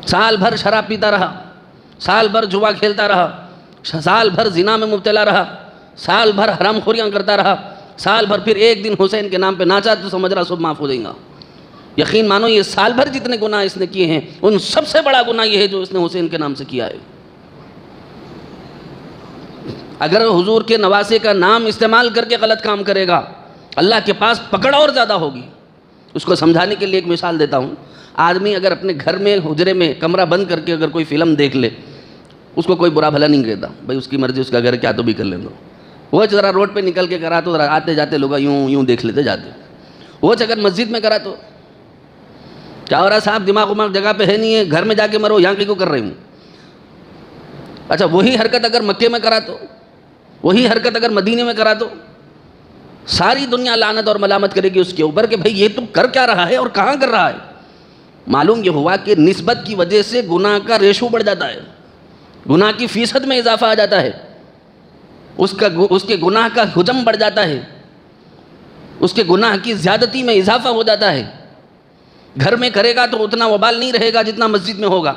سال بھر شراب پیتا رہا، سال بھر جوا کھیلتا رہا، سال بھر زنا میں مبتلا رہا، سال بھر حرام خوریاں کرتا رہا، سال بھر پھر ایک دن حسین کے نام پہ ناچا تو سمجھ رہا سب معاف ہو جائیں گا۔ یقین مانو یہ سال بھر جتنے گناہ اس نے کیے ہیں ان سب سے بڑا گناہ یہ ہے جو اس نے حسین کے نام سے کیا ہے۔ اگر حضور کے نواسے کا نام استعمال کر کے غلط کام کرے گا اللہ کے پاس پکڑ اور زیادہ ہوگی۔ اس کو سمجھانے کے لیے ایک مثال دیتا ہوں۔ آدمی اگر اپنے گھر میں حجرے میں کمرہ بند کر کے اگر کوئی فلم دیکھ لے، اس کو کوئی برا بھلا نہیں کہتا، بھائی اس کی مرضی، اس کا گھر کیا تو بھی کر لیں دو۔ وہ ذرا روڈ پہ نکل کے کرا تو ذرا آتے جاتے لوگ یوں دیکھ لیتے جاتے۔ وہ اگر مسجد میں کرا تو کیا ہو رہا صاحب، دماغ وماغ جگہ پہ ہے نہیں ہے، گھر میں جا کے مرو، یہاں کیوں کر رہے ہوں۔ اچھا وہی حرکت اگر مکے میں کرا تو، وہی حرکت اگر مدینے میں کرا تو ساری دنیا لعنت اور ملامت کرے گی اس کے اوپر کہ بھئی یہ تو کر کیا رہا ہے اور کہاں کر رہا ہے۔ معلوم یہ ہوا کہ نسبت کی وجہ سے گناہ کا ریشو بڑھ جاتا ہے، گناہ کی فیصد میں اضافہ آ جاتا ہے، اس کے گناہ کا حجم بڑھ جاتا ہے، اس کے گناہ کی زیادتی میں اضافہ ہو جاتا ہے۔ گھر میں کرے گا تو اتنا وبال نہیں رہے گا جتنا مسجد میں ہوگا،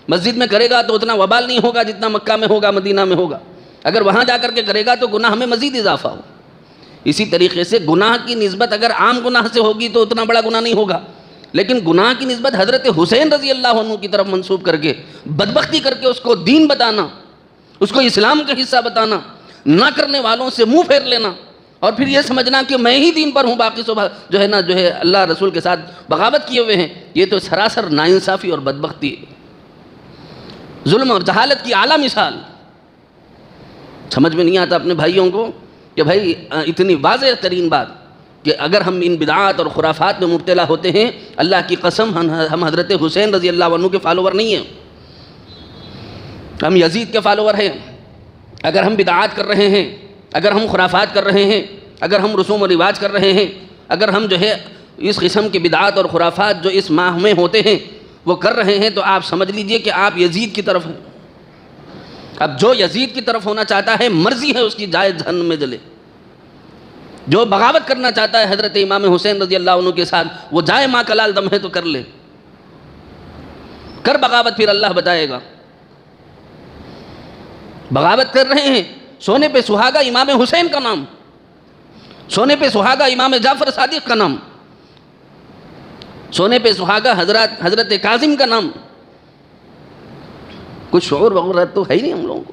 مسجد میں کرے گا تو اتنا وبال نہیں ہوگا جتنا مکہ میں ہوگا، مدینہ میں ہوگا۔ اگر وہاں جا کر کے کرے گا تو گناہ میں مزید اضافہ ہو۔ اسی طریقے سے گناہ کی نسبت اگر عام گناہ سے ہوگی تو اتنا بڑا گناہ نہیں ہوگا، لیکن گناہ کی نسبت حضرت حسین رضی اللہ عنہ کی طرف منسوب کر کے بدبختی کر کے اس کو دین بتانا، اس کو اسلام کا حصہ بتانا، نہ کرنے والوں سے منہ پھیر لینا اور پھر یہ سمجھنا کہ میں ہی دین پر ہوں، باقی سب جو ہے اللہ رسول کے ساتھ بغاوت کیے ہوئے ہیں، یہ تو سراسر ناانصافی اور بدبختی ہے، ظلم اور جہالت کی اعلیٰ مثال۔ سمجھ میں نہیں آتا اپنے بھائیوں کو کہ بھائی اتنی واضح ترین بات کہ اگر ہم ان بدعات اور خرافات میں مبتلا ہوتے ہیں، اللہ کی قسم ہم حضرت حسین رضی اللہ عنہ کے فالوور نہیں ہیں، ہم یزید کے فالوور ہیں۔ اگر ہم بدعات کر رہے ہیں، اگر ہم خرافات کر رہے ہیں، اگر ہم رسوم و رواج کر رہے ہیں، اگر ہم اس قسم کی بدعات اور خرافات جو اس ماہ میں ہوتے ہیں وہ کر رہے ہیں، تو آپ سمجھ لیجئے کہ آپ یزید کی طرف ہیں۔ اب جو یزید کی طرف ہونا چاہتا ہے مرضی ہے اس کی جائے جہنم میں جلے، جو بغاوت کرنا چاہتا ہے حضرت امام حسین رضی اللہ عنہ کے ساتھ وہ جائے ماں کلال دم ہے تو کر لے، کر بغاوت، پھر اللہ بتائے گا۔ بغاوت کر رہے ہیں، سونے پہ سہاگا امام حسین کا نام، سونے پہ سہاگا امام جعفر صادق کا نام، سونے پہ سہاگا حضرت کاظم کا نام، کچھ شعور وغیرہ تو ہے ہی نہیں ہم لوگوں کو۔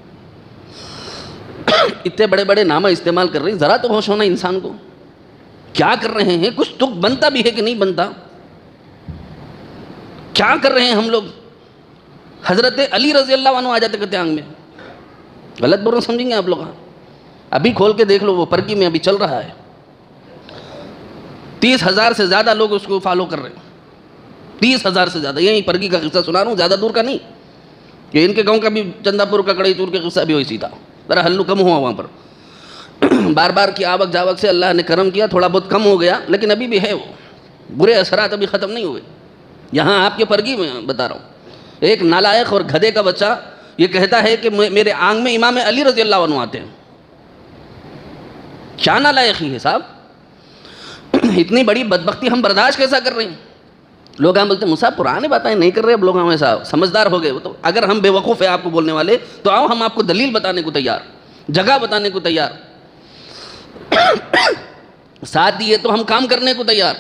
اتنے بڑے بڑے نامہ استعمال کر رہے ہیں، ذرا تو ہوش ہونا انسان کو، کیا کر رہے ہیں؟ کچھ تک بنتا بھی ہے کہ نہیں بنتا؟ کیا کر رہے ہیں ہم لوگ؟ حضرت علی رضی اللہ عنہ آ جاتے کہتے آنگ میں، غلط بول رہے سمجھیں گے آپ لوگ؟ ابھی کھول کے دیکھ لو، وہ پرگی میں ابھی چل رہا ہے، 30,000 سے زیادہ لوگ اس کو فالو کر رہے ہیں، 30,000 سے زیادہ۔ یہی پرگی کا قصہ سنا رہا ہوں، زیادہ دور کا نہیں، کہ ان کے گاؤں کا بھی چندہ پور کا کڑی چور کا قصہ بھی ویسی تھا، ذرا ہلو کم ہوا وہاں پر، بار بار کی آوک جاوک سے اللہ نے کرم کیا، تھوڑا بہت کم ہو گیا، لیکن ابھی بھی ہے، وہ برے اثرات ابھی ختم نہیں ہوئے۔ یہاں آپ کے پرگی میں بتا رہا ہوں، ایک نالائق اور گدھے کا بچہ یہ کہتا ہے کہ میرے آنگ میں امام علی رضی اللہ عنہ آتے ہیں۔ کیا نالائقی ہے صاحب، اتنی بڑی بدبختی ہم برداشت کیسا کر رہے ہیں؟ لوگ ہم بولتے ہیں مصعب پرانے باتیں نہیں کر رہے، اب لوگ ہم ایسا سمجھدار ہو گئے۔ تو اگر ہم بے وقوف ہیں آپ کو بولنے والے تو آؤ، ہم آپ کو دلیل بتانے کو تیار، جگہ بتانے کو تیار، ساتھ دیے تو ہم کام کرنے کو تیار۔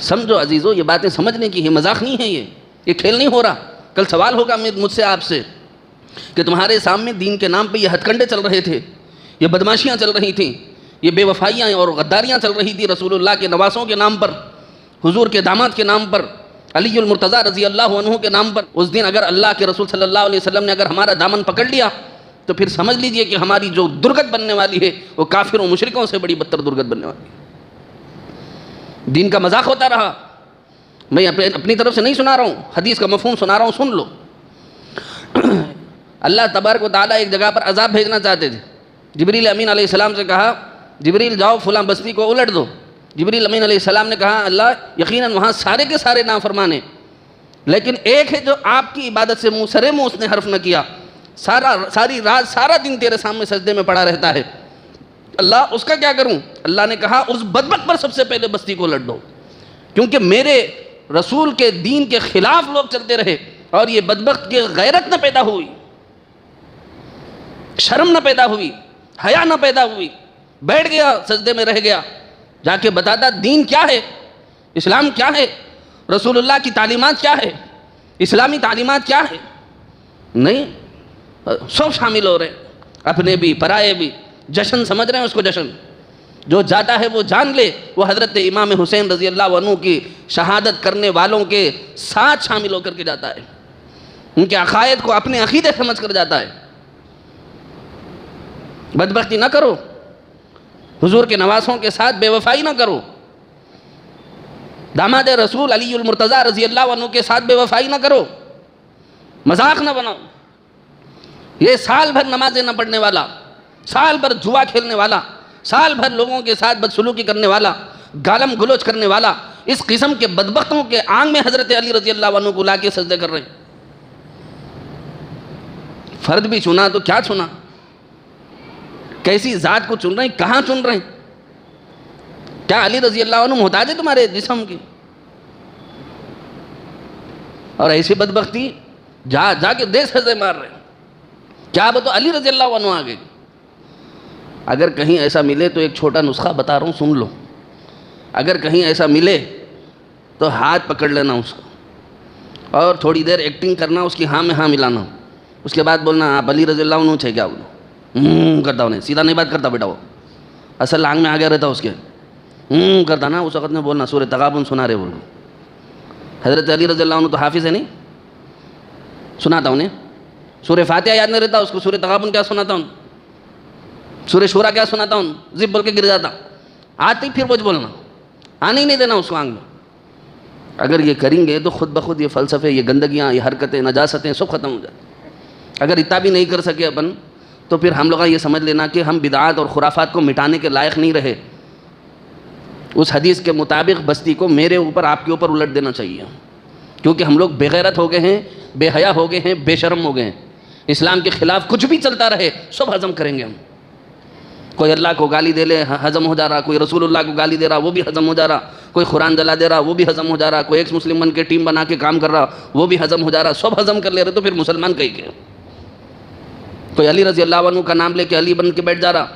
سمجھو عزیزو، یہ باتیں سمجھنے کی ہے، مذاق نہیں ہے، یہ کھیل نہیں ہو رہا۔ کل سوال ہوگا مجھ سے آپ سے کہ تمہارے سامنے دین کے نام پہ یہ ہتھ کنڈے چل رہے تھے، یہ بدماشیاں چل رہی تھیں، یہ بے وفائیاں اور غداریاں چل رہی تھی رسول اللہ کے نواسوں کے نام پر، حضور کے داماد کے نام پر، علی المرتضیٰ رضی اللہ عنہ کے نام پر۔ اس دن اگر اللہ کے رسول صلی اللہ علیہ وسلم نے اگر ہمارا دامن پکڑ لیا تو پھر سمجھ لیجئے کہ ہماری جو درگت بننے والی ہے وہ کافروں مشرکوں سے بڑی بدتر درگت بننے والی ہے۔ دین کا مذاق ہوتا رہا، میں اپنی طرف سے نہیں سنا رہا ہوں، حدیث کا مفہوم سنا رہا ہوں، سن لو۔ اللہ تبارک و تعالیٰ ایک جگہ پر عذاب بھیجنا چاہتے تھے، جبریل امین علیہ السلام سے کہا جبریل جاؤ فلاں بستی کو الٹ دو۔ جبریل امین علیہ السلام نے کہا اللہ یقیناً وہاں سارے کے سارے نافرمان ہیں، لیکن ایک ہے جو آپ کی عبادت سے سرے منہ اس نے حرف نہ کیا، ساری رات سارا دن تیرے سامنے سجدے میں پڑا رہتا ہے، اللہ اس کا کیا کروں؟ اللہ نے کہا اس بدبخت پر سب سے پہلے بستی کو الٹ دو، کیونکہ میرے رسول کے دین کے خلاف لوگ چلتے رہے اور یہ بدبخت کی غیرت نہ پیدا ہوئی، شرم نہ پیدا ہوئی، حیا نہ پیدا ہوئی، بیٹھ گیا سجدے میں رہ گیا، جا کے بتاتا دین کیا ہے، اسلام کیا ہے، رسول اللہ کی تعلیمات کیا ہے، اسلامی تعلیمات کیا ہے؟ نہیں، سب شامل ہو رہے ہیں، اپنے بھی پرائے بھی، جشن سمجھ رہے ہیں اس کو جشن۔ جو جاتا ہے وہ جان لے وہ حضرت امام حسین رضی اللہ عنہ کی شہادت کرنے والوں کے ساتھ شامل ہو کر کے جاتا ہے، ان کے عقائد کو اپنے عقیدے سمجھ کر جاتا ہے۔ بدبختی نہ کرو، حضور کے نواسوں کے ساتھ بے وفائی نہ کرو، داماد رسول علی المرتضیٰ رضی اللہ عنہ کے ساتھ بے وفائی نہ کرو، مذاق نہ بناؤ۔ یہ سال بھر نمازیں نہ پڑھنے والا، سال بھر جوا کھیلنے والا، سال بھر لوگوں کے ساتھ بدسلوکی کرنے والا، گالم گلوچ کرنے والا، اس قسم کے بدبختوں کے آنگ میں حضرت علی رضی اللہ عنہ کو لا کے سجدے کر رہے ہیں۔ فرد بھی چنا تو کیا چنا، کیسی ذات کو چن رہے ہیں، کہاں چن رہے ہیں؟ کیا علی رضی اللہ عنہ محتاج ہے تمہارے جسم کی؟ اور ایسی بدبختی جا کے دے سجدے مار رہے ہیں، کیا بتو علی رضی اللہ عنہ آگے۔ اگر کہیں ایسا ملے تو ایک چھوٹا نسخہ بتا رہا ہوں، سن لو۔ اگر کہیں ایسا ملے تو ہاتھ پکڑ لینا اس کا اور تھوڑی دیر ایکٹنگ کرنا، اس کی ہاں میں ہاں ملانا، اس کے بعد بولنا آپ علی رضی اللہ عنہ چھے کیا بولو، کرتا انہیں سیدھا نہیں بات کرتا بیٹا، وہ اصل آنگ میں آ گیا رہتا اس کے، کرتا نا، اس وقت میں بولنا سورہ تغابن سنا رہے بولو۔ حضرت علی رضی اللہ عنہ تو حافظ ہے نہیں، سناتا انہیں سورہ فاتحہ یاد نہیں رہتا اس کو، سورہ تغابن کیا سناتا ہوں، سورہ شورا کیا سناتا ہوں، زب بول کے گر جاتا، آتی پھر بوجھ بولنا، آنے ہی نہیں دینا اس کو آنگ میں۔ اگر یہ کریں گے تو خود بخود یہ فلسفے، یہ گندگیاں، یہ حرکتیں، نجاستیں سب ختم ہو جائیں۔ اگر اتنا بھی نہیں کر سکے اپن تو پھر ہم لوگ یہ سمجھ لینا کہ ہم بدعات اور خرافات کو مٹانے کے لائق نہیں رہے۔ اس حدیث کے مطابق بستی کو میرے اوپر آپ کے اوپر الٹ دینا چاہیے، کیونکہ ہم لوگ بے غیرت ہو گئے ہیں، بے حیا ہو گئے ہیں، بے شرم ہو گئے ہیں۔ اسلام کے خلاف کچھ بھی چلتا رہے سب ہضم کریں گے ہم۔ کوئی اللہ کو گالی دے لے ہضم ہو جا رہا، کوئی رسول اللہ کو گالی دے رہا وہ بھی ہضم ہو جا رہا، کوئی قرآن جلا دے رہا وہ بھی ہضم ہو جا رہا، کوئی ایکس مسلم بن کے ٹیم بنا کے کام کر رہا وہ بھی ہضم ہو جا رہا، سب ہضم کر لے رہے، تو پھر مسلمان کہیں گے؟ کوئی علی رضی اللہ عنہ کا نام لے کے علی بن کے بیٹھ جا رہا،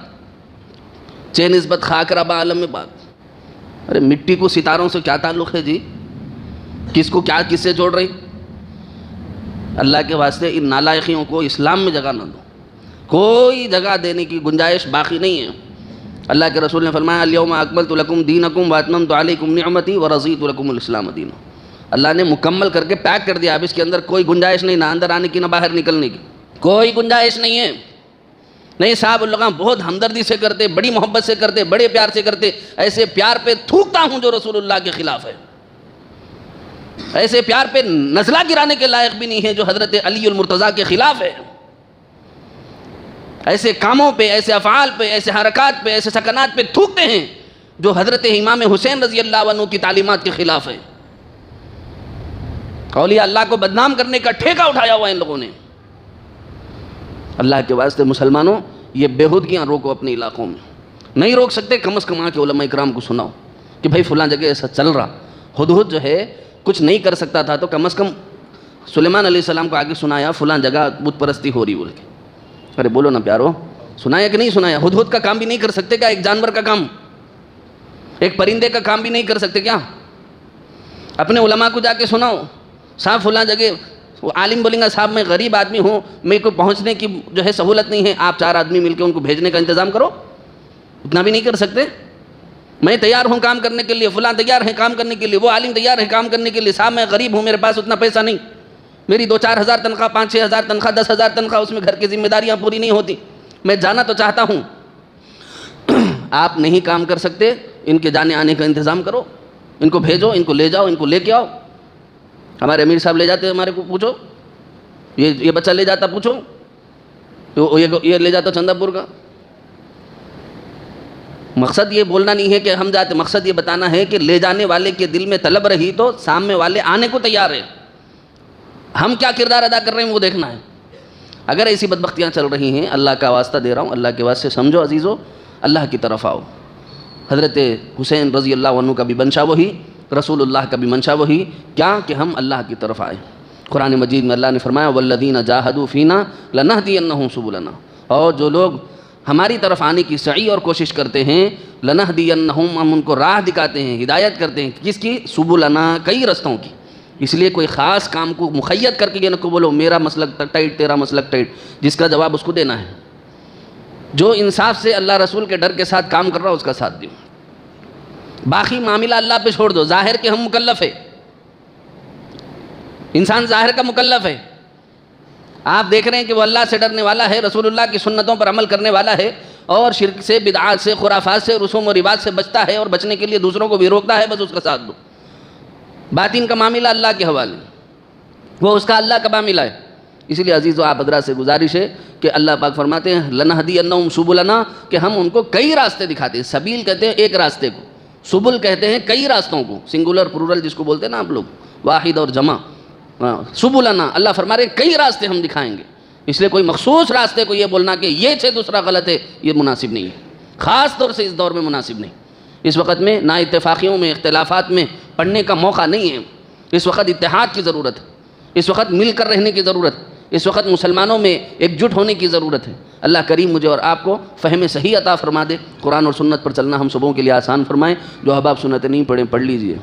چے نسبت خاک ربا عالم میں بات۔ ارے مٹی کو ستاروں سے کیا تعلق ہے جی؟ کس کو کیا کس سے جوڑ رہی؟ اللہ کے واسطے ان نالائقیوں کو اسلام میں جگہ نہ دو، کوئی جگہ دینے کی گنجائش باقی نہیں ہے۔ اللہ کے رسول نے فرمایا الیوم اکملت لکم دینکم واتممت علیکم نعمتی ورضیت لکم الاسلام دینا۔ اللہ نے مکمل کر کے پیک کر دیا، اب اس کے اندر کوئی گنجائش نہیں، نہ اندر آنے کی نہ باہر نکلنے کی، کوئی گنجائش نہیں ہے۔ نہیں صاحب لوگ بہت ہمدردی سے کرتے، بڑی محبت سے کرتے، بڑے پیار سے کرتے، ایسے پیار پہ تھوکتا ہوں جو رسول اللہ کے خلاف ہے، ایسے پیار پہ نزلہ گرانے کے لائق بھی نہیں ہے جو حضرت علی المرتضیٰ کے خلاف ہے۔ ایسے کاموں پہ، ایسے افعال پہ، ایسے حرکات پہ، ایسے سکنات پہ تھوکتے ہیں جو حضرت امام حسین رضی اللہ عنہ کی تعلیمات کے خلاف ہے۔ اولیاء اللہ کو بدنام کرنے کا ٹھیکہ اٹھایا ہوا ان لوگوں نے۔ اللہ کے واسطے مسلمانوں یہ بےہودگیاں روکو اپنے علاقوں میں، نہیں روک سکتے کم از کم آ کے علماء اکرام کو سناؤ کہ بھائی فلاں جگہ ایسا چل رہا۔ ہدہد جو ہے کچھ نہیں کر سکتا تھا تو کم از کم سلیمان علیہ السلام کو آگے سنایا فلاں جگہ بت پرستی ہو رہی بول کے۔ ارے بولو نا پیارو، سنایا کہ نہیں سنایا؟ ہدہد کا کام بھی نہیں کر سکتے کیا؟ ایک جانور کا کام، ایک پرندے کا کام بھی نہیں کر سکتے کیا؟ اپنے علماء کو جا کے سناؤ، صاحب فلاں جگہ عالم بولیں گا صاحب میں غریب آدمی ہوں، میرے کو پہنچنے کی جو ہے سہولت نہیں ہے، آپ 4 آدمی مل کے ان کو بھیجنے کا انتظام کرو۔ اتنا بھی نہیں کر سکتے؟ میں تیار ہوں کام کرنے کے لیے، فلاں تیار ہے کام کرنے کے لیے، وہ عالم تیار ہے کام کرنے کے لیے، صاحب میں غریب ہوں، میرے پاس اتنا پیسہ نہیں، میری 2-4 ہزار تنخواہ، 5-6 ہزار تنخواہ، 10 ہزار تنخواہ، اس میں گھر کی ذمہ داریاں پوری نہیں ہوتی، میں جانا تو چاہتا ہوں۔ آپ نہیں کام کر سکتے، ان کے جانے آنے کا انتظام کرو، ان کو بھیجو، ان کو لے جاؤ، ان کو لے کے آؤ۔ ہمارے امیر صاحب لے جاتے، ہمارے کو پوچھو، یہ بچہ لے جاتا، پوچھو یہ لے جاتا چندہ پور کا۔ مقصد یہ بولنا نہیں ہے کہ ہم جاتے، مقصد یہ بتانا ہے کہ لے جانے والے کے دل میں طلب رہی تو سامنے والے آنے کو تیار ہے، ہم کیا کردار ادا کر رہے ہیں وہ دیکھنا ہے۔ اگر ایسی بدبختیاں چل رہی ہیں، اللہ کا واسطہ دے رہا ہوں، اللہ کے واسطے سمجھو عزیزو، اللہ کی طرف آؤ۔ حضرت حسین رضی اللہ عنہ کا بھی بنشا وہی، رسول اللہ کا بھی منشا وہی، کیا کہ ہم اللہ کی طرف آئیں۔ قرآن مجید میں اللہ نے فرمایا والذین جاہدوا فینا لنہدینہم سبلنا، اور جو لوگ ہماری طرف آنے کی سعی اور کوشش کرتے ہیں، لنہدینہم، ہم ان کو راہ دکھاتے ہیں، ہدایت کرتے ہیں، کس کی؟ سبلنا، کئی رستوں کی۔ اس لیے کوئی خاص کام کو مقید کر کے یہ نہ کو بولو میرا مسلک ٹائٹ تیرا مسلک ٹائٹ، جس کا جواب اس کو دینا ہے۔ جو انصاف سے اللہ رسول کے ڈر کے ساتھ کام کر رہا ہو اس کا ساتھ دیو، باقی معاملہ اللہ پہ چھوڑ دو۔ ظاہر کہ ہم مکلف ہے، انسان ظاہر کا مکلف ہے۔ آپ دیکھ رہے ہیں کہ وہ اللہ سے ڈرنے والا ہے، رسول اللہ کی سنتوں پر عمل کرنے والا ہے، اور شرک سے، بدعات سے، خرافات سے، رسوم و رواج سے بچتا ہے، اور بچنے کے لیے دوسروں کو بھی روکتا ہے، بس اس کا ساتھ دو۔ باطن کا معاملہ اللہ کے حوالے، وہ اس کا اللہ کا معاملہ ہے۔ اسی لیے عزیزو آپ حضرات سے گزارش ہے کہ اللہ پاک فرماتے ہیں لنہدینہم سبلنا، کہ ہم ان کو کئی راستے دکھاتے ہیں۔ سبیل کہتے ہیں ایک راستے کو، سبل کہتے ہیں کئی راستوں کو، سنگولر پلورل جس کو بولتے ہیں نا آپ لوگ، واحد اور جمع۔ سبلنا، اللہ فرما رہے ہیں کئی راستے ہم دکھائیں گے۔ اس لیے کوئی مخصوص راستے کو یہ بولنا کہ یہ سے دوسرا غلط ہے، یہ مناسب نہیں ہے، خاص طور سے اس دور میں مناسب نہیں۔ اس وقت میں نا اتفاقیوں میں، اختلافات میں پڑھنے کا موقع نہیں ہے۔ اس وقت اتحاد کی ضرورت ہے، اس وقت مل کر رہنے کی ضرورت ہے، اس وقت مسلمانوں میں ایک جٹ ہونے کی ضرورت ہے۔ اللہ کریم مجھے اور آپ کو فہم صحیح عطا فرما دے، قرآن اور سنت پر چلنا ہم سبوں کے لیے آسان فرمائے۔ جو احباب سنت نہیں پڑھیں پڑھ لیجئے۔